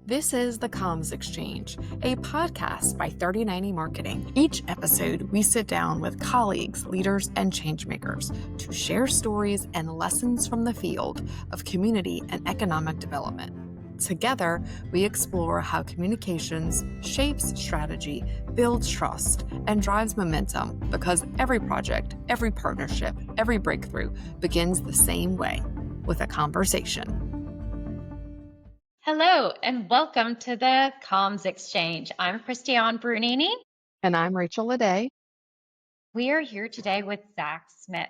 This is the Comms Exchange, a podcast by 3090 Marketing. Each episode, we sit down with colleagues, leaders, and changemakers to share stories and lessons from the field of community and economic development. Together, we explore how communications shapes strategy, builds trust, and drives momentum because every project, every partnership, every breakthrough begins the same way, with a conversation. Hello, and welcome to the Comms Exchange. I'm Christiane Brunini. And I'm Rachel Leday. We are here today with Zach Smith.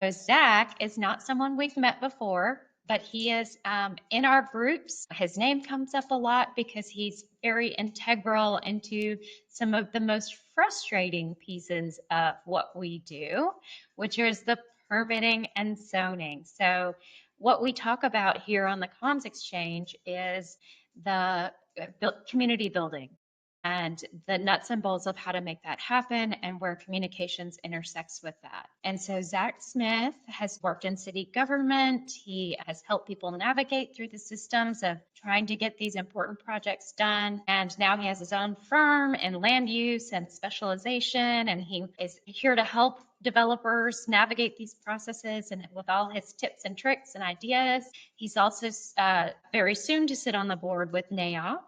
So Zach is not someone we've met before, but he is in our groups. His name comes up a lot because he's very integral into some of the most frustrating pieces of what we do, which is the permitting and zoning. So what we talk about here on the Comms Exchange is the community building and the nuts and bolts of how to make that happen and where communications intersects with that. And so Zach Smith has worked in city government. He has helped people navigate through the systems of trying to get these important projects done. And now he has his own firm in land use and specialization, and he is here to help developers navigate these processes and with all his tips and tricks and ideas. He's also very soon to sit on the board with NAOP,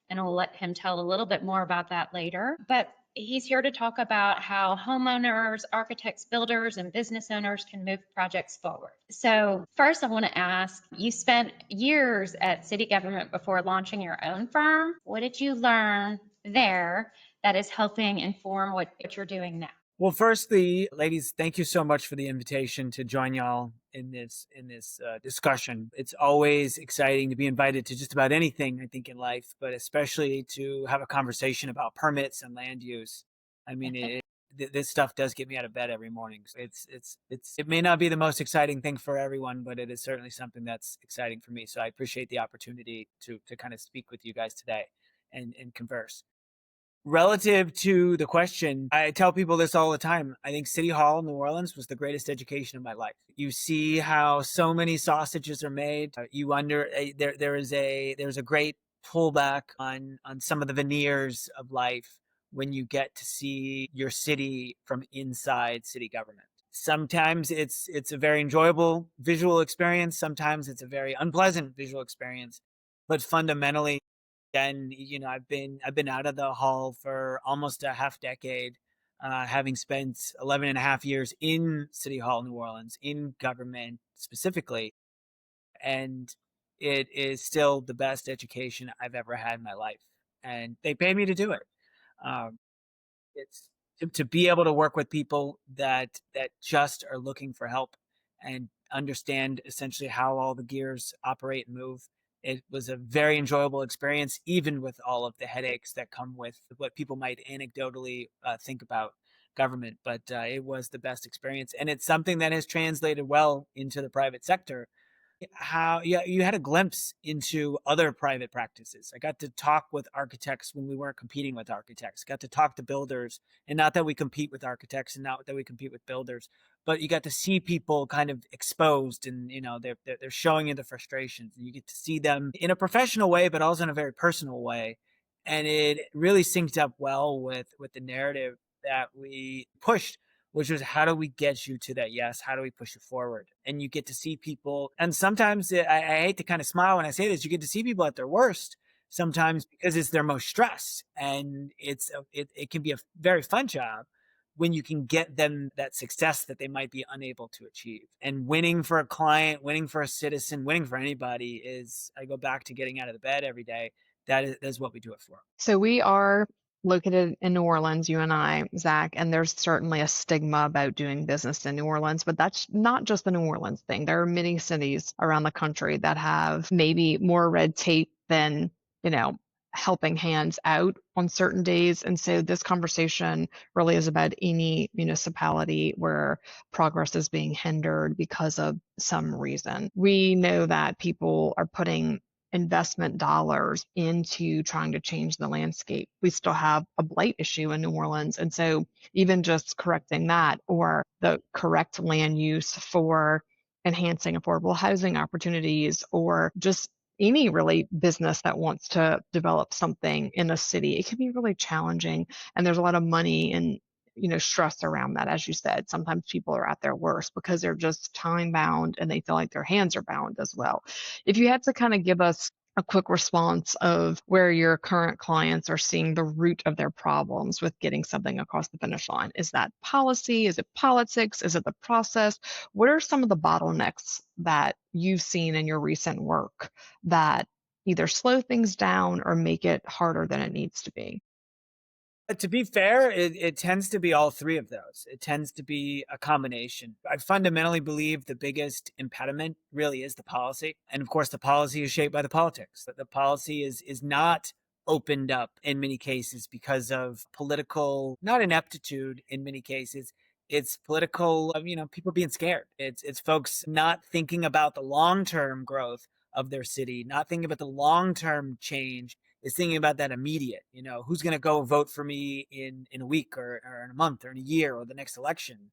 and I'll let him tell a little bit more about that later. But he's here to talk about how homeowners, architects, builders, and business owners can move projects forward. So first I want to ask, you spent years at city government before launching your own firm. What did you learn there that is helping inform what you're doing now? Well, firstly, ladies, thank you so much for the invitation to join y'all in this discussion. It's always exciting to be invited to just about anything, I think, in life, but especially to have a conversation about permits and land use. I mean, this stuff does get me out of bed every morning. So it may not be the most exciting thing for everyone, but it is certainly something that's exciting for me. So I appreciate the opportunity to kind of speak with you guys today and converse. Relative to the question, I tell people this all the time. I think City Hall in New Orleans was the greatest education of my life. You see how so many sausages are made. There's a great pullback on some of the veneers of life when you get to see your city from inside city government. Sometimes it's a very enjoyable visual experience. Sometimes it's a very unpleasant visual experience. But fundamentally, and I've been out of the hall for almost a half decade, having spent 11 and a half years in City Hall, New Orleans, in government specifically, and it is still the best education I've ever had in my life, and they pay me to do it. It's to be able to work with people that just are looking for help and understand essentially how all the gears operate and move. It was a very enjoyable experience, even with all of the headaches that come with what people might anecdotally think about government. But it was the best experience, and it's something that has translated well into the private sector. You had a glimpse into other private practices. I got to talk with architects when we weren't competing with architects. Got to talk to builders, and not that we compete with architects and not that we compete with builders, but you got to see people kind of exposed, and they're showing you the frustrations, and you get to see them in a professional way, but also in a very personal way, and it really synced up well with the narrative that we pushed, which was, how do we get you to that yes? How do we push you forward? And you get to see people. And sometimes I hate to kind of smile when I say this, you get to see people at their worst sometimes because it's their most stressed. And it can be a very fun job when you can get them that success that they might be unable to achieve. And winning for a client, winning for a citizen, winning for anybody I go back to getting out of the bed every day. That is what we do it for. So we are located in New Orleans, you and I, Zach, and there's certainly a stigma about doing business in New Orleans, but that's not just the New Orleans thing. There are many cities around the country that have maybe more red tape than, helping hands out on certain days. And so this conversation really is about any municipality where progress is being hindered because of some reason. We know that people are putting investment dollars into trying to change the landscape. We still have a blight issue in New Orleans. And so even just correcting that, or the correct land use for enhancing affordable housing opportunities, or just any really business that wants to develop something in a city, it can be really challenging. And there's a lot of money and, stress around that. As you said, sometimes people are at their worst because they're just time bound and they feel like their hands are bound as well. If you had to kind of give us a quick response of where your current clients are seeing the root of their problems with getting something across the finish line. Is that policy? Is it politics? Is it the process? What are some of the bottlenecks that you've seen in your recent work that either slow things down or make it harder than it needs to be? To be fair, it tends to be all three of those. It tends to be a combination. I fundamentally believe the biggest impediment really is the policy. And of course, the policy is shaped by the politics. That the policy is not opened up in many cases because of political, not ineptitude in many cases. It's political, people being scared. It's folks not thinking about the long-term growth of their city, not thinking about the long-term change, is thinking about that immediate, who's going to go vote for me in a week or in a month or in a year or the next election.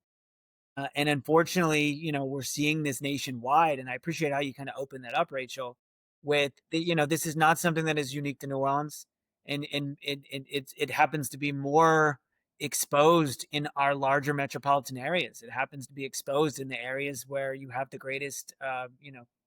And unfortunately, we're seeing this nationwide. And I appreciate how you kind of open that up, Rachel, with this is not something that is unique to New Orleans. And it happens to be more exposed in our larger metropolitan areas. It happens to be exposed in the areas where you have the greatest,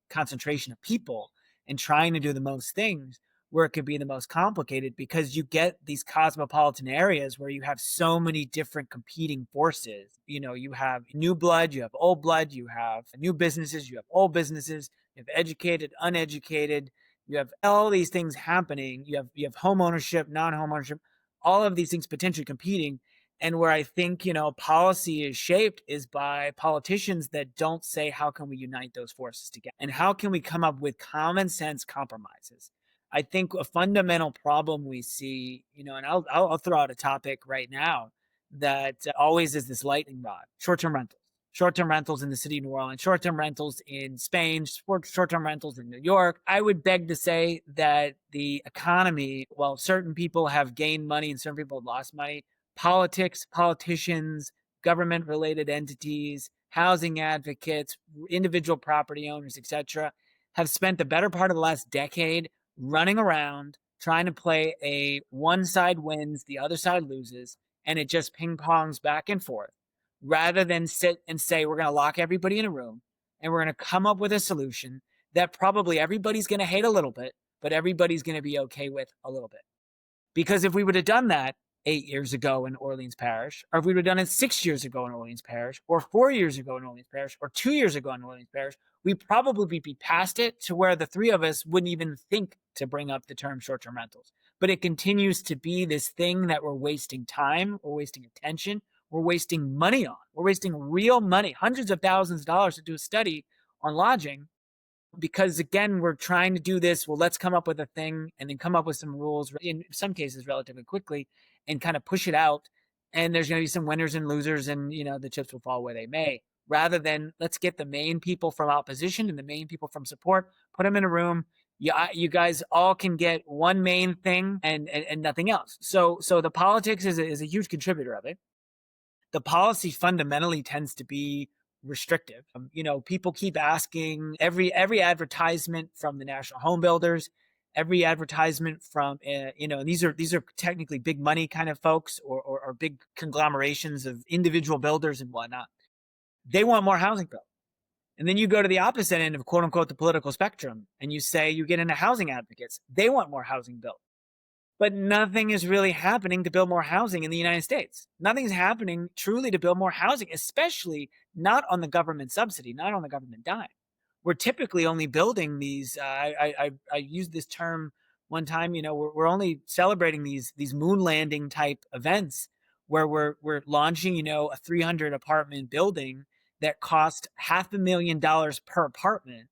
concentration of people and trying to do the most things where it could be the most complicated because you get these cosmopolitan areas where you have so many different competing forces. You have new blood, you have old blood, you have new businesses, you have old businesses, you have educated, uneducated, you have all these things happening. You have home ownership, non-home ownership, all of these things potentially competing. And where I think, policy is shaped is by politicians that don't say, how can we unite those forces together? And how can we come up with common sense compromises? I think a fundamental problem we see, and I'll throw out a topic right now that always is this lightning rod: short-term rentals in the city of New Orleans, short-term rentals in Spain, short-term rentals in New York. I would beg to say that the economy, while certain people have gained money and certain people have lost money, politics, politicians, government-related entities, housing advocates, individual property owners, etc., have spent the better part of the last decade running around trying to play a one side wins, the other side loses, and it just ping pongs back and forth rather than sit and say, we're going to lock everybody in a room and we're going to come up with a solution that probably everybody's going to hate a little bit, but everybody's going to be okay with a little bit. Because if we would have done that 8 years ago in Orleans Parish, or if we would have done it 6 years ago in Orleans Parish, or 4 years ago in Orleans Parish, or 2 years ago in Orleans Parish, we'd probably be past it to where the three of us wouldn't even think to bring up the term short-term rentals. But it continues to be this thing that we're wasting time, we're wasting attention, we're wasting money on. We're wasting real money, hundreds of thousands of dollars to do a study on lodging because again, we're trying to do this. Well, let's come up with a thing and then come up with some rules in some cases relatively quickly and kind of push it out. And there's going to be some winners and losers and, the chips will fall where they may, rather than let's get the main people from opposition and the main people from support, put them in a room. You guys all can get one main thing and nothing else. So the politics is a huge contributor of it. The policy fundamentally tends to be restrictive. People keep asking every advertisement from the national home builders, every advertisement from, and these are technically big money kind of folks or big conglomerations of individual builders and whatnot. They want more housing built. And then you go to the opposite end of quote unquote the political spectrum and you say you get into housing advocates. They want more housing built. But nothing is really happening to build more housing in the United States. Nothing's happening truly to build more housing, especially not on the government subsidy, not on the government dime. We're typically only building these. I used this term one time. We're only celebrating these moon landing type events where we're launching a 300 apartment building that cost $500,000 per apartment.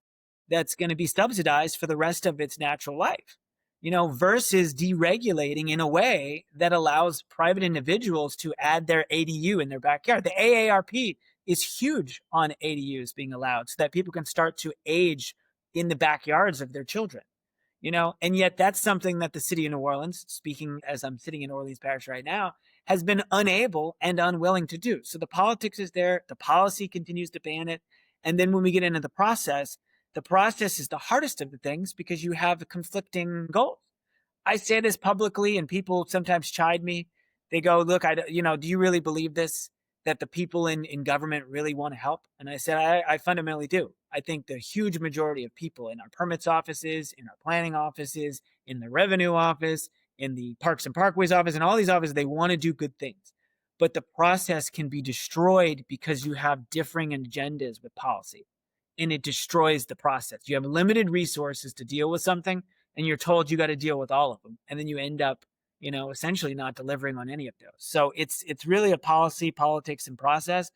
That's going to be subsidized for the rest of its natural life. Versus deregulating in a way that allows private individuals to add their ADU in their backyard. The AARP is huge on ADUs being allowed so that people can start to age in the backyards of their children. And yet that's something that the city of New Orleans, speaking as I'm sitting in Orleans Parish right now, has been unable and unwilling to do. So the politics is there, the policy continues to ban it. And then when we get into the process, The process is the hardest of the things because you have conflicting goals. I say this publicly and people sometimes chide me. They go, look, do you really believe this? That the people in government really want to help? And I said, I fundamentally do. I think the huge majority of people in our permits offices, in our planning offices, in the revenue office, in the parks and parkways office, and all these offices, they want to do good things. But the process can be destroyed because you have differing agendas with policy, and it destroys the process. You have limited resources to deal with something, and you're told you got to deal with all of them. And then you end up, essentially not delivering on any of those. So it's really a policy, politics, and process.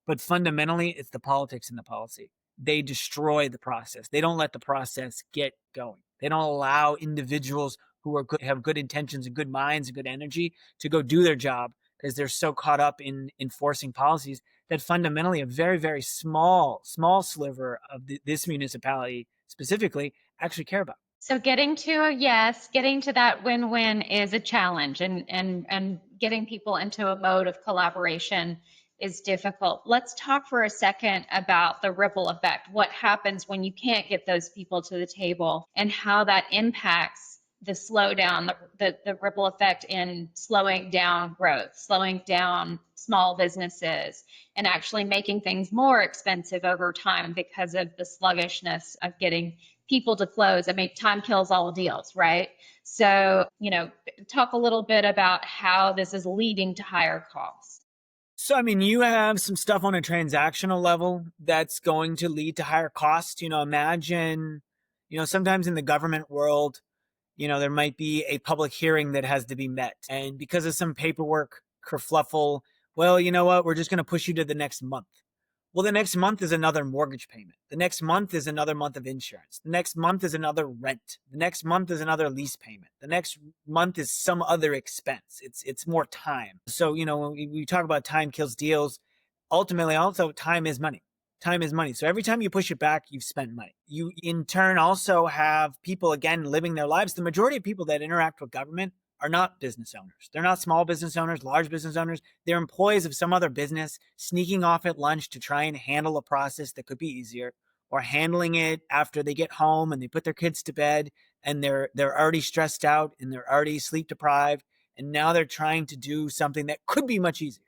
But fundamentally, it's the politics and the policy. They destroy the process. They don't let the process get going. They don't allow individuals who are good, have good intentions and good minds and good energy to go do their job because they're so caught up in enforcing policies that fundamentally a very, very small sliver of this municipality specifically actually care about. So getting to a yes, getting to that win-win is a challenge, and getting people into a mode of collaboration is difficult. Let's talk for a second about the ripple effect. What happens when you can't get those people to the table and how that impacts the slowdown, the ripple effect in slowing down growth, slowing down small businesses, and actually making things more expensive over time because of the sluggishness of getting people to close. I mean, time kills all deals, right? So, talk a little bit about how this is leading to higher costs. So, I mean, you have some stuff on a transactional level that's going to lead to higher costs. Imagine, sometimes in the government world, there might be a public hearing that has to be met. And because of some paperwork kerfluffle, well, you know what? We're just going to push you to the next month. Well, the next month is another mortgage payment. The next month is another month of insurance. The next month is another rent. The next month is another lease payment. The next month is some other expense. It's more time. So, when we talk about time kills deals, ultimately also time is money. Time is money. So every time you push it back, you've spent money. You in turn also have people, again, living their lives. The majority of people that interact with government are not business owners. They're not small business owners, large business owners. They're employees of some other business sneaking off at lunch to try and handle a process that could be easier, or handling it after they get home and they put their kids to bed and they're already stressed out and they're already sleep deprived. And now they're trying to do something that could be much easier.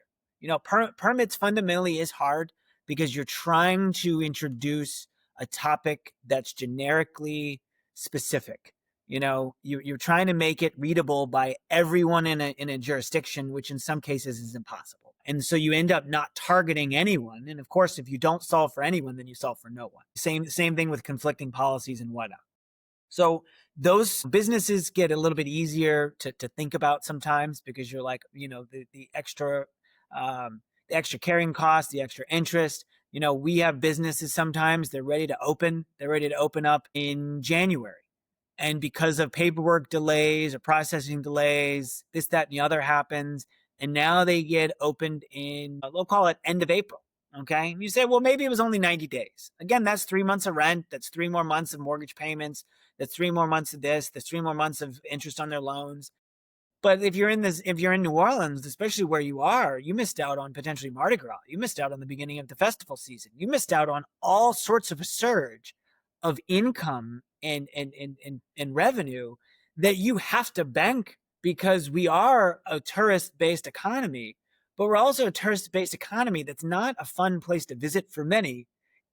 Permits fundamentally is hard because you're trying to introduce a topic that's generically specific. You're trying to make it readable by everyone in a jurisdiction, which in some cases is impossible. And so you end up not targeting anyone. And of course, if you don't solve for anyone, then you solve for no one. Same thing with conflicting policies and whatnot. So those businesses get a little bit easier to think about sometimes because you're like, the extra carrying costs, the extra interest. We have businesses sometimes they're ready to open. They're ready to open up in January. And because of paperwork delays or processing delays, this, that, and the other happens. And now they get opened in, we'll call it end of April. Okay. And you say, well, maybe it was only 90 days. Again, that's 3 months of rent. That's 3 more months of mortgage payments. That's 3 more months of this. That's 3 more months of interest on their loans. But if you're in New Orleans, especially where you are, you missed out on potentially Mardi Gras. You missed out on the beginning of the festival season. You missed out on all sorts of a surge of income and revenue that you have to bank because we are a tourist-based economy, but we're also a tourist-based economy that's not a fun place to visit for many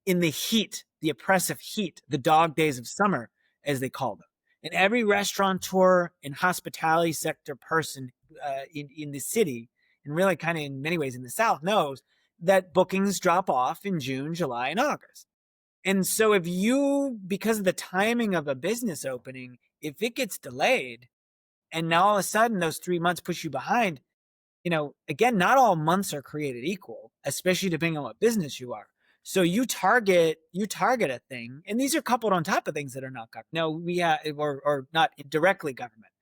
in the heat, the oppressive heat, the dog days of summer, as they call them. And every restaurateur and hospitality sector person in the city, and really kind of in many ways in the South, knows that bookings drop off in June, July, and August. And so if you, because of the timing of a business opening, if it gets delayed and now all of a sudden those 3 months push you behind, again, not all months are created equal, especially depending on what business you are. So you target a thing, and these are coupled on top of things that are not government. No, we have, or not directly government.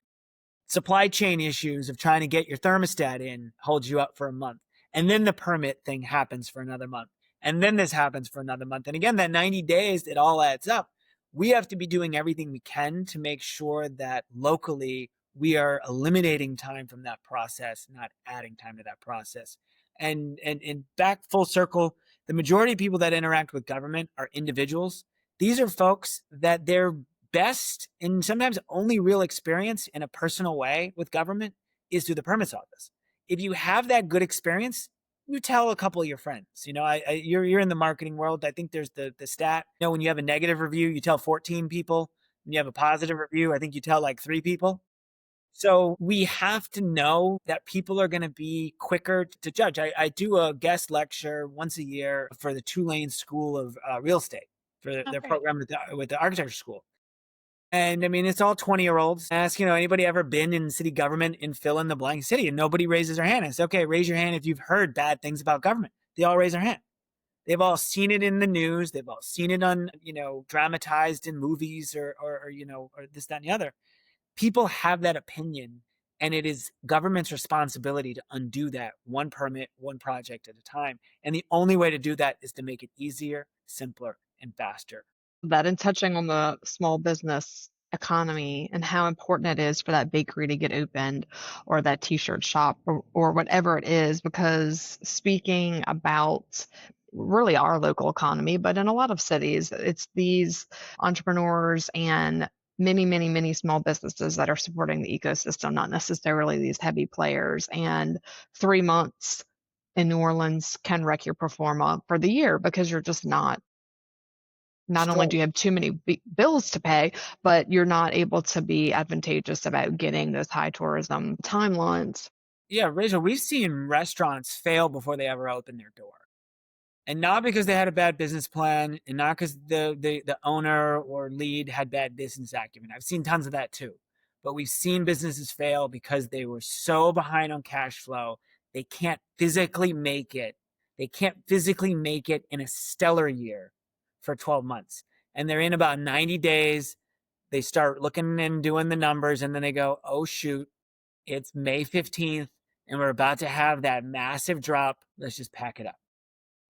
Supply chain issues of trying to get your thermostat in holds you up for a month. And then the permit thing happens for another month. And then this happens for another month. And again, that 90 days, it all adds up. We have to be doing everything we can to make sure that locally we are eliminating time from that process, not adding time to that process. And back full circle, the majority of people that interact with government are individuals. These are folks that their best and sometimes only real experience in a personal way with government is through the permits office. If you have that good experience, you tell a couple of your friends. You're in the marketing world. I think there's the stat. When you have a negative review, you tell 14 people. When you have a positive review, I think you tell like 3 people. So we have to know that people are going to be quicker to judge. I do a guest lecture once a year for the Tulane School of Real Estate for their great. program with the architecture school. And I mean, it's all 20-year-olds. Ask, anybody ever been in city government in fill in the blank city? And nobody raises their hand. I say, okay, raise your hand if you've heard bad things about government. They all raise their hand. They've all seen it in the news. They've all seen it on, dramatized in movies or this, that, and the other. People have that opinion, and it is government's responsibility to undo that one permit, one project at a time. And the only way to do that is to make it easier, simpler, and faster. That and touching on the small business economy and how important it is for that bakery to get opened or that t-shirt shop or whatever it is, because speaking about really our local economy, but in a lot of cities, it's these entrepreneurs and many small businesses that are supporting the ecosystem, not necessarily these heavy players. And 3 months in New Orleans can wreck your performa for the year because you're just not only do you have too many bills to pay, but you're not able to be advantageous about getting those high tourism timelines. Yeah, Rachel, we've seen restaurants fail before they ever open their door. And not because they had a bad business plan and not because the owner or lead had bad business acumen. I've seen tons of that too. But we've seen businesses fail because they were so behind on cash flow, they can't physically make it. They can't physically make it in a stellar year for 12 months. And they're in about 90 days. They start looking and doing the numbers, and then they go, oh, shoot, it's May 15th, and we're about to have that massive drop. Let's just pack it up.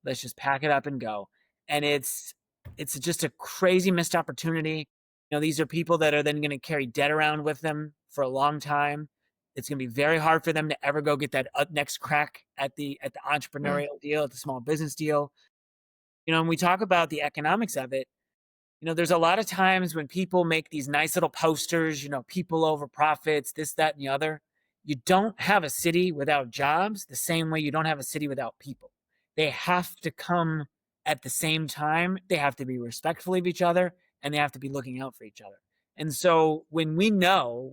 Let's just pack it up and go. And it's just a crazy missed opportunity. These are people that are then going to carry debt around with them for a long time. It's going to be very hard for them to ever go get that next crack at the entrepreneurial deal, at the small business deal. When we talk about the economics of it, there's a lot of times when people make these nice little posters, people over profits, this, that, and the other. You don't have a city without jobs the same way you don't have a city without people. They have to come at the same time. They have to be respectful of each other, and they have to be looking out for each other. And so when we know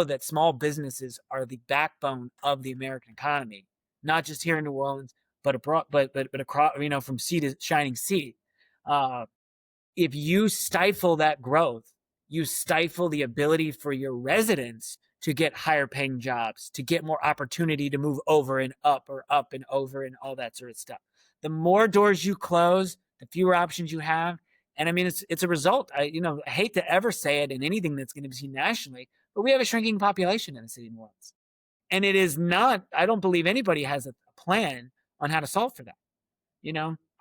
that small businesses are the backbone of the American economy, not just here in New Orleans, but abroad, but across, from sea to shining sea, if you stifle that growth, you stifle the ability for your residents to get higher paying jobs, to get more opportunity to move over and up or up and over and all that sort of stuff. The more doors you close, the fewer options you have. And I mean, it's a result. I hate to ever say it in anything that's going to be seen nationally, but we have a shrinking population in the city of New Orleans. And it is not, I don't believe anybody has a plan on how to solve for that.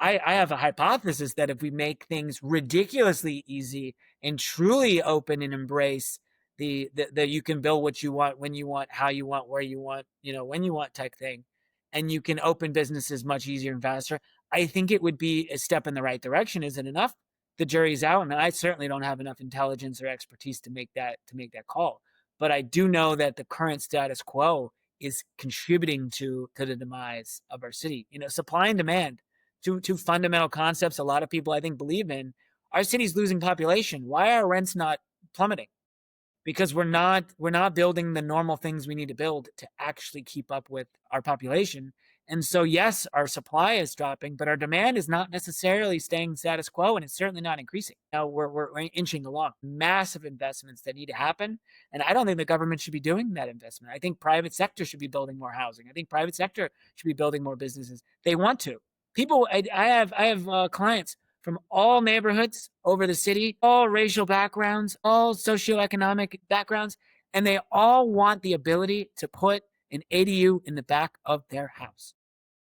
I have a hypothesis that if we make things ridiculously easy and truly open and embrace the you can build what you want, when you want, how you want, where you want, when you want type thing, and you can open businesses much easier and faster, I think it would be a step in the right direction. Is it enough? The jury's out, and I certainly don't have enough intelligence or expertise to make that call. But I do know that the current status quo is contributing to the demise of our city. Supply and demand. Two fundamental concepts a lot of people, I think, believe in. Our city's losing population. Why are rents not plummeting? Because we're not building the normal things we need to build to actually keep up with our population. And so, yes, our supply is dropping, but our demand is not necessarily staying status quo, and it's certainly not increasing. Now we're inching along. Massive investments that need to happen, and I don't think the government should be doing that investment. I think private sector should be building more housing. I think private sector should be building more businesses. They want to. People, I have clients from all neighborhoods over the city, all racial backgrounds, all socioeconomic backgrounds, and they all want the ability to put an ADU in the back of their house.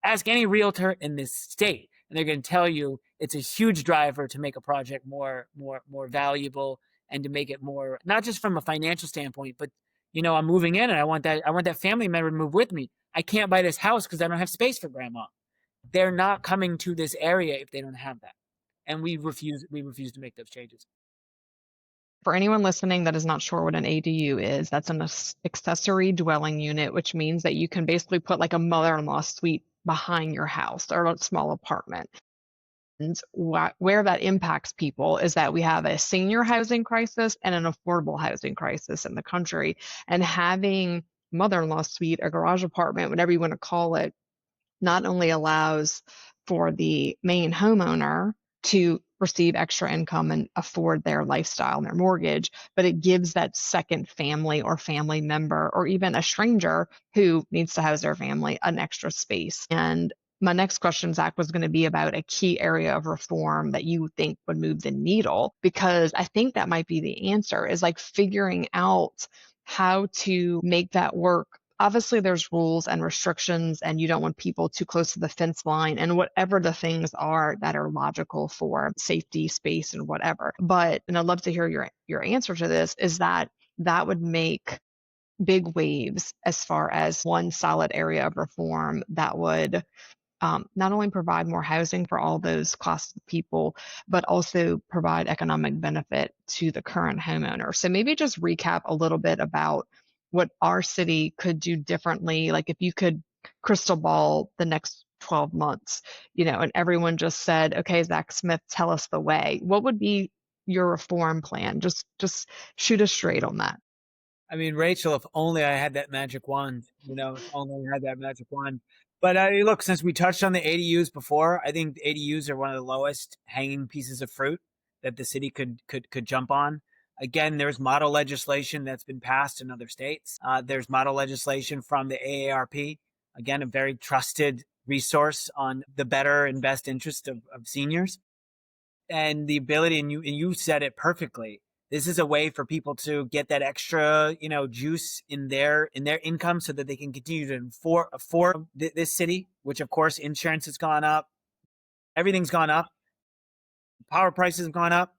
Ask any realtor in this state, and they're going to tell you it's a huge driver to make a project more valuable and to make it more, not just from a financial standpoint, but I'm moving in and I want that family member to move with me. I can't buy this house because I don't have space for grandma. They're not coming to this area if they don't have that. and we refuse to make those changes. For anyone listening that is not sure what an ADU is, that's an accessory dwelling unit, which means that you can basically put like a mother-in-law suite behind your house or a small apartment. And where that impacts people is that we have a senior housing crisis and an affordable housing crisis in the country. And having mother-in-law suite, a garage apartment, whatever you want to call it, not only allows for the main homeowner to receive extra income and afford their lifestyle and their mortgage, but it gives that second family or family member or even a stranger who needs to house their family an extra space. And my next question, Zach, was going to be about a key area of reform that you think would move the needle, because I think that might be the answer, is like figuring out how to make that work. Obviously, there's rules and restrictions, and you don't want people too close to the fence line and whatever the things are that are logical for safety, space, and whatever. But, and I'd love to hear your answer to this, is that that would make big waves as far as one solid area of reform that would not only provide more housing for all those classes of people, but also provide economic benefit to the current homeowner. So maybe just recap a little bit about what our city could do differently. Like if you could crystal ball the next 12 months, and everyone just said, okay, Zach Smith, tell us the way. What would be your reform plan? Just shoot us straight on that. I mean, Rachel, if only I had that magic wand, if only I had that magic wand. But look, since we touched on the ADUs before, I think the ADUs are one of the lowest hanging pieces of fruit that the city could jump on. Again, there's model legislation that's been passed in other states. There's model legislation from the AARP, again, a very trusted resource on the better and best interest of seniors. And the ability, and you said it perfectly, this is a way for people to get that extra, juice in their income so that they can continue to afford this city, which of course insurance has gone up. Everything's gone up. Power prices have gone up.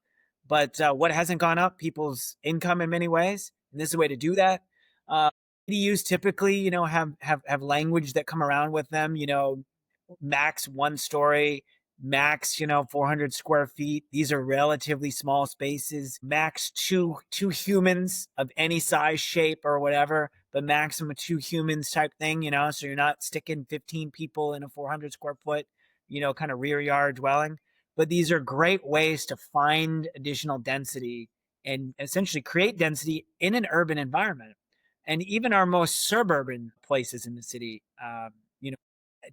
But what hasn't gone up? People's income in many ways. And this is a way to do that. ADUs typically, have language that come around with them, max 1 story, max 400 square feet. These are relatively small spaces. Max two humans of any size, shape, or whatever, but maximum 2 humans type thing. So you're not sticking 15 people in a 400 square foot kind of rear yard dwelling. But these are great ways to find additional density and essentially create density in an urban environment. And even our most suburban places in the city,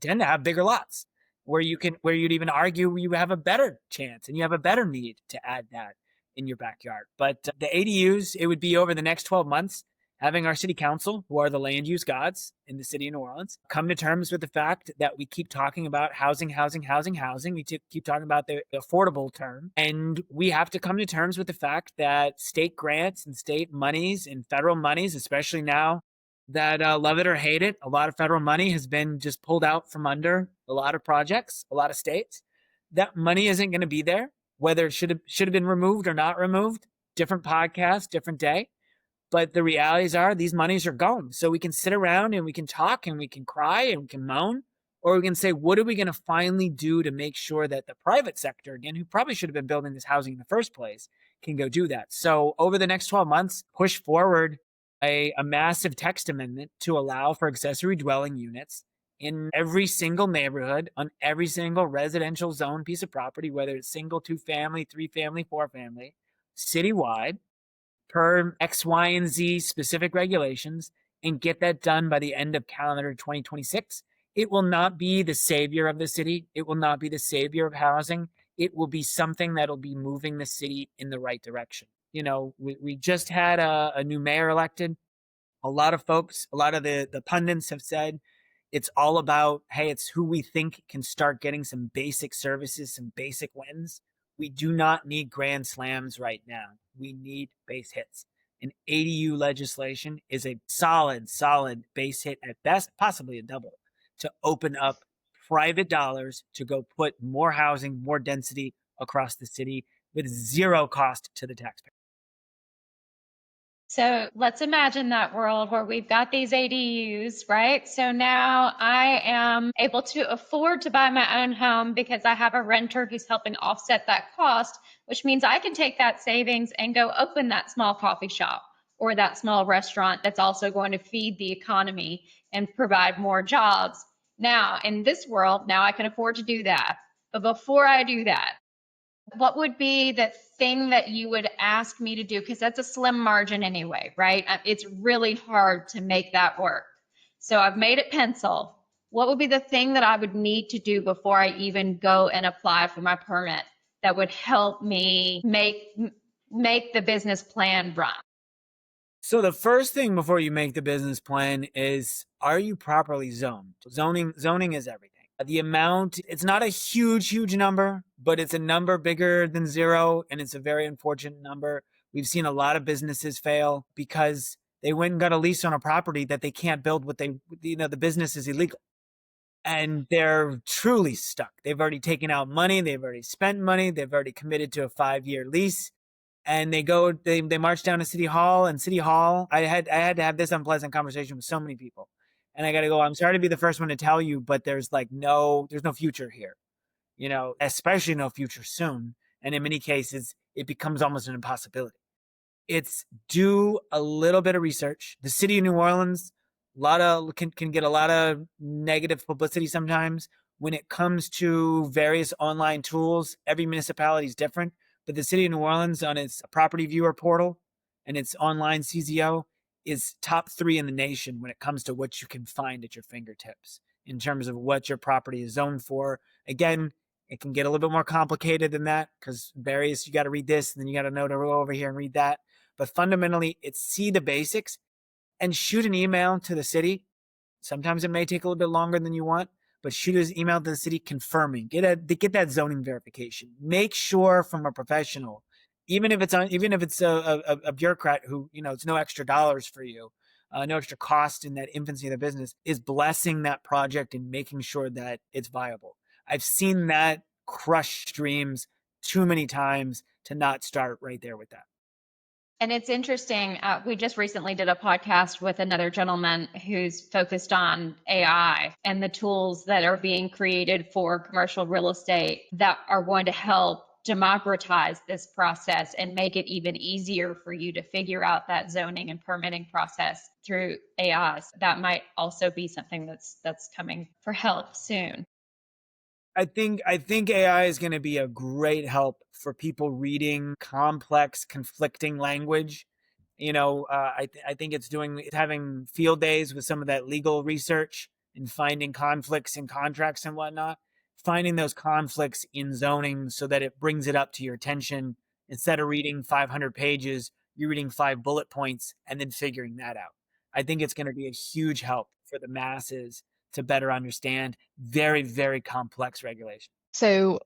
tend to have bigger lots where you'd even argue you have a better chance and you have a better need to add that in your backyard. But the ADUs, it would be over the next 12 months, having our city council, who are the land use gods in the city of New Orleans, come to terms with the fact that we keep talking about housing. We keep talking about the affordable term. And we have to come to terms with the fact that state grants and state monies and federal monies, especially now that love it or hate it, a lot of federal money has been just pulled out from under a lot of projects, a lot of states. That money isn't going to be there, whether it should have been removed or not removed. Different podcast, different day. But the realities are these monies are gone. So we can sit around and we can talk and we can cry and we can moan, or we can say, what are we going to finally do to make sure that the private sector, again, who probably should have been building this housing in the first place, can go do that. So over the next 12 months, push forward a massive text amendment to allow for accessory dwelling units in every single neighborhood on every single residential zone piece of property, whether it's single, 2-family, 3-family, 4-family, citywide, per X, Y, and Z specific regulations, and get that done by the end of calendar 2026. It will not be the savior of the city. It will not be the savior of housing. It will be something that'll be moving the city in the right direction. We just had a new mayor elected. A lot of folks, a lot of the pundits have said it's all about, hey, it's who we think can start getting some basic services, some basic wins. We do not need grand slams right now. We need base hits. And ADU legislation is a solid base hit at best, possibly a double, to open up private dollars to go put more housing, more density across the city with zero cost to the taxpayer. So let's imagine that world where we've got these ADUs, right? So now I am able to afford to buy my own home because I have a renter who's helping offset that cost, which means I can take that savings and go open that small coffee shop or that small restaurant that's also going to feed the economy and provide more jobs. Now, in this world, now I can afford to do that. But before I do that, what would be the thing that you would ask me to do? Because that's a slim margin anyway, right? It's really hard to make that work. So I've made it pencil. What would be the thing that I would need to do before I even go and apply for my permit that would help me make the business plan run? So the first thing before you make the business plan is, are you properly zoned? Zoning is everything. The amount, it's not a huge number, but it's a number bigger than zero, and it's a very unfortunate number. We've seen a lot of businesses fail because they went and got a lease on a property that they can't build the business is illegal. And they're truly stuck. They've already taken out money, they've already spent money, they've already committed to a 5-year lease. And they march down to City Hall, and City Hall, I had to have this unpleasant conversation with so many people. And I got to go, I'm sorry to be the first one to tell you, but there's no future here, especially no future soon. And in many cases, it becomes almost an impossibility. It's do a little bit of research. The city of New Orleans, can get a lot of negative publicity sometimes when it comes to various online tools. Every municipality is different, but the city of New Orleans on its property viewer portal and its online CZO is top 3 in the nation when it comes to what you can find at your fingertips in terms of what your property is zoned for. Again, it can get a little bit more complicated than that because you got to read this and then you got to know to go over here and read that. But fundamentally, it's see the basics and shoot an email to the city. Sometimes it may take a little bit longer than you want, but shoot an email to the city confirming. Get that zoning verification. Make sure from a professional, even if it's a bureaucrat who it's no extra dollars for you, no extra cost in that infancy of the business, is blessing that project and making sure that it's viable. I've seen that crush dreams too many times to not start right there with that. And it's interesting. We just recently did a podcast with another gentleman who's focused on AI and the tools that are being created for commercial real estate that are going to help democratize this process and make it even easier for you to figure out that zoning and permitting process through AI. That might also be something that's coming for help soon. I think AI is going to be a great help for people reading complex, conflicting language. I think it's having field days with some of that legal research and finding conflicts in contracts and whatnot. Finding those conflicts in zoning so that it brings it up to your attention. Instead of reading 500 pages, you're reading 5 bullet points and then figuring that out. I think it's going to be a huge help for the masses to better understand very, very complex regulation. So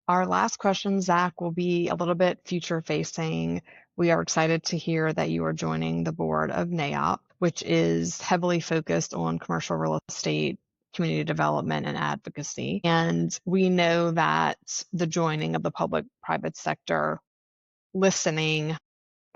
our last question, Zach, will be a little bit future facing. We are excited to hear that you are joining the board of NAIOP, which is heavily focused on commercial real estate, community development, and advocacy. And we know that the joining of the public-private sector, listening,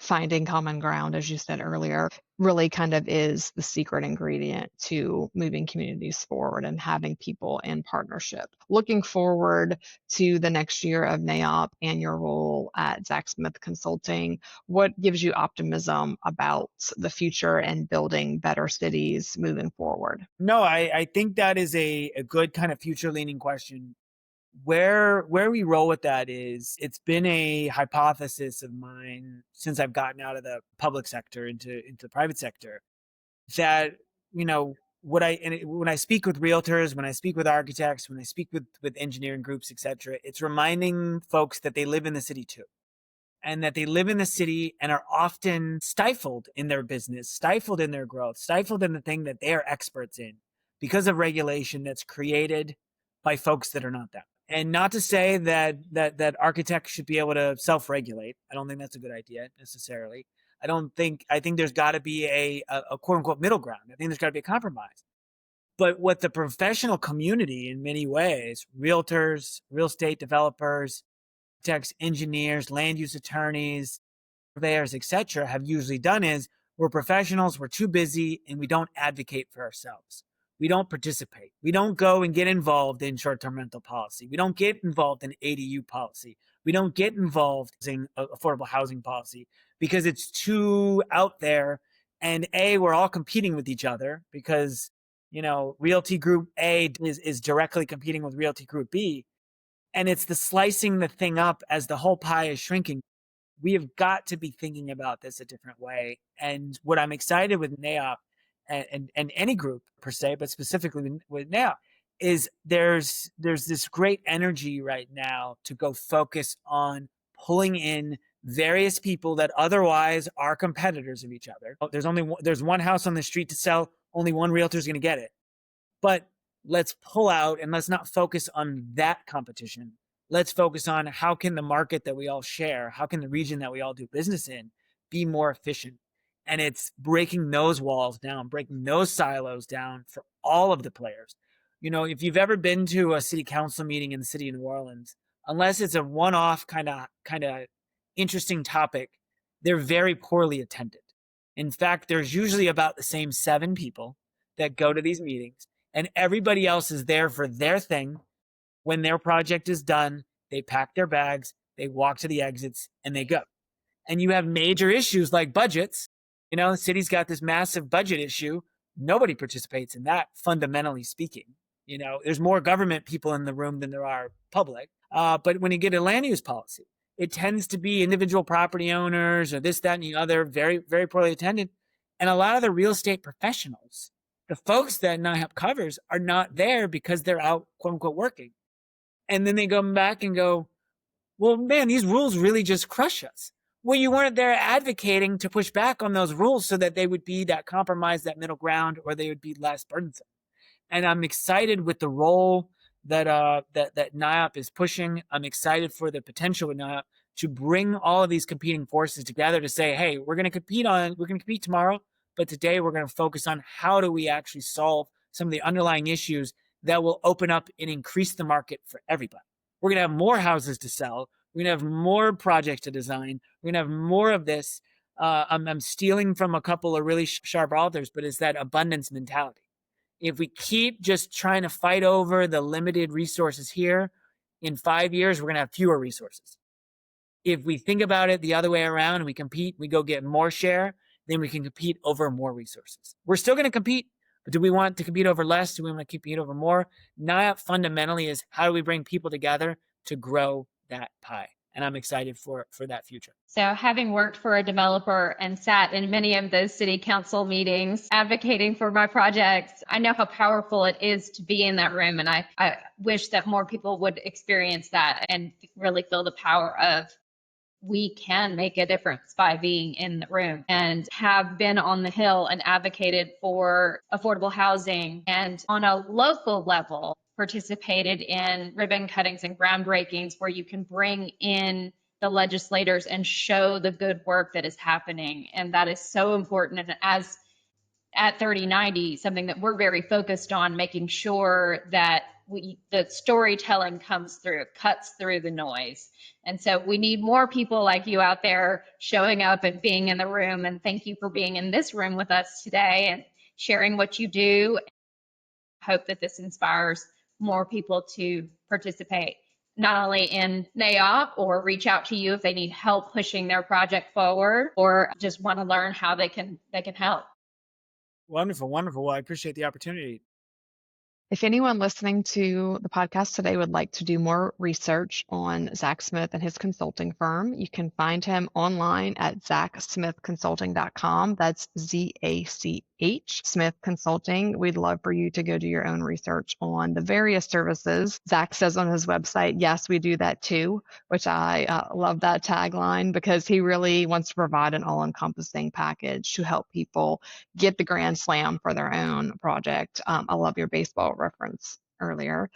finding common ground, as you said earlier, really kind of is the secret ingredient to moving communities forward and having people in partnership. Looking forward to the next year of NAIOP and your role at Zach Smith Consulting, what gives you optimism about the future and building better cities moving forward? No, I think that is a good kind of future leaning question. Where we roll with that is, it's been a hypothesis of mine since I've gotten out of the public sector into the private sector, that when I speak with realtors, when I speak with architects, when I speak with engineering groups, etc., it's reminding folks that they live in the city too, and that they live in the city and are often stifled in their business, stifled in their growth, stifled in the thing that they are experts in because of regulation that's created by folks that are not them. And not to say that architects should be able to self-regulate. I don't think that's a good idea necessarily. I think there's got to be a quote unquote middle ground. I think there's got to be a compromise. But what the professional community, in many ways, realtors, real estate developers, architects, engineers, land use attorneys, surveyors, etc., have usually done is we're professionals, we're too busy, and we don't advocate for ourselves. We don't participate. We don't go and get involved in short-term rental policy. We don't get involved in ADU policy. We don't get involved in affordable housing policy because it's too out there. And we're all competing with each other because, Realty Group A is directly competing with Realty Group B. And it's the slicing the thing up as the whole pie is shrinking. We have got to be thinking about this a different way. And what I'm excited with NAIOP and any group per se, but specifically with NAIOP, is there's this great energy right now to go focus on pulling in various people that otherwise are competitors of each other. There's one house on the street to sell, only one realtor is going to get it. But let's pull out and let's not focus on that competition. Let's focus on how can the market that we all share, how can the region that we all do business in be more efficient? And it's breaking those walls down, breaking those silos down for all of the players. If you've ever been to a city council meeting in the city of New Orleans, unless it's a one-off kind of interesting topic, they're very poorly attended. In fact, there's usually about the same 7 people that go to these meetings, and everybody else is there for their thing. When their project is done, they pack their bags, they walk to the exits, and they go. And you have major issues like budgets. The city's got this massive budget issue. Nobody participates in that, fundamentally speaking. There's more government people in the room than there are public. But when you get a land use policy, it tends to be individual property owners or this, that, and the other, very, very poorly attended. And a lot of the real estate professionals, the folks that NIHAP covers, are not there because they're out, quote unquote, working. And then they come back and go, well, man, these rules really just crush us. Well, you weren't there advocating to push back on those rules so that they would be that compromise, that middle ground, or they would be less burdensome. And I'm excited with the role that NIOP is pushing. I'm excited for the potential with NIOP to bring all of these competing forces together to say, hey, we're going to compete tomorrow, but today we're going to focus on how do we actually solve some of the underlying issues that will open up and increase the market for everybody. We're going to have more houses to sell. We're going to have more projects to design. We're going to have more of this. I'm stealing from a couple of really sharp authors, but it's that abundance mentality. If we keep just trying to fight over the limited resources here, in 5 years, we're going to have fewer resources. If we think about it the other way around and we compete, we go get more share, then we can compete over more resources. We're still going to compete, but do we want to compete over less? Do we want to compete over more? NIOP fundamentally is how do we bring people together to grow that pie? And I'm excited for that future. So having worked for a developer and sat in many of those city council meetings advocating for my projects, I know how powerful it is to be in that room. And I wish that more people would experience that and really feel the power of we can make a difference by being in the room, and have been on the Hill and advocated for affordable housing, and on a local level participated in ribbon cuttings and groundbreakings where you can bring in the legislators and show the good work that is happening. And that is so important. And as at 3090, something that we're very focused on, making sure that the storytelling comes through, cuts through the noise. And so we need more people like you out there showing up and being in the room. And thank you for being in this room with us today and sharing what you do. I hope that this inspires more people to participate, not only in NAIOP or reach out to you if they need help pushing their project forward or just want to learn how they can help. Wonderful, wonderful. Well, I appreciate the opportunity. If anyone listening to the podcast today would like to do more research on Zach Smith and his consulting firm, you can find him online at zachsmithconsulting.com. That's ZACH, Smith Consulting. We'd love for you to go do your own research on the various services. Zach says on his website, yes, we do that too, which I love that tagline because he really wants to provide an all-encompassing package to help people get the grand slam for their own project. I love your baseball reference earlier.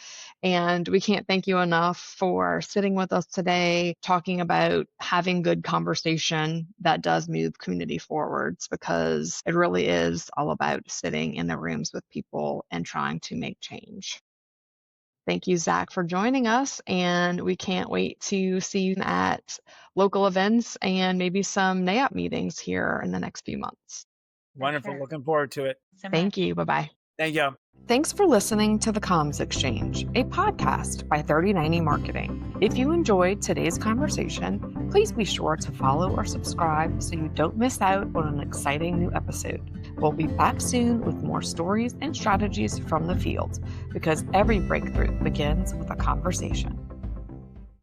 And we can't thank you enough for sitting with us today, talking about having good conversation that does move community forwards, because it really is all about sitting in the rooms with people and trying to make change. Thank you, Zach, for joining us. And we can't wait to see you at local events and maybe some NAIOP meetings here in the next few months. Wonderful. sure. Looking forward to it. So Thank much. you. Bye-bye. Thank you. Thanks for listening to The Comms Exchange, a podcast by 3090 Marketing. If you enjoyed today's conversation, please be sure to follow or subscribe so you don't miss out on an exciting new episode. We'll be back soon with more stories and strategies from the field, because every breakthrough begins with a conversation.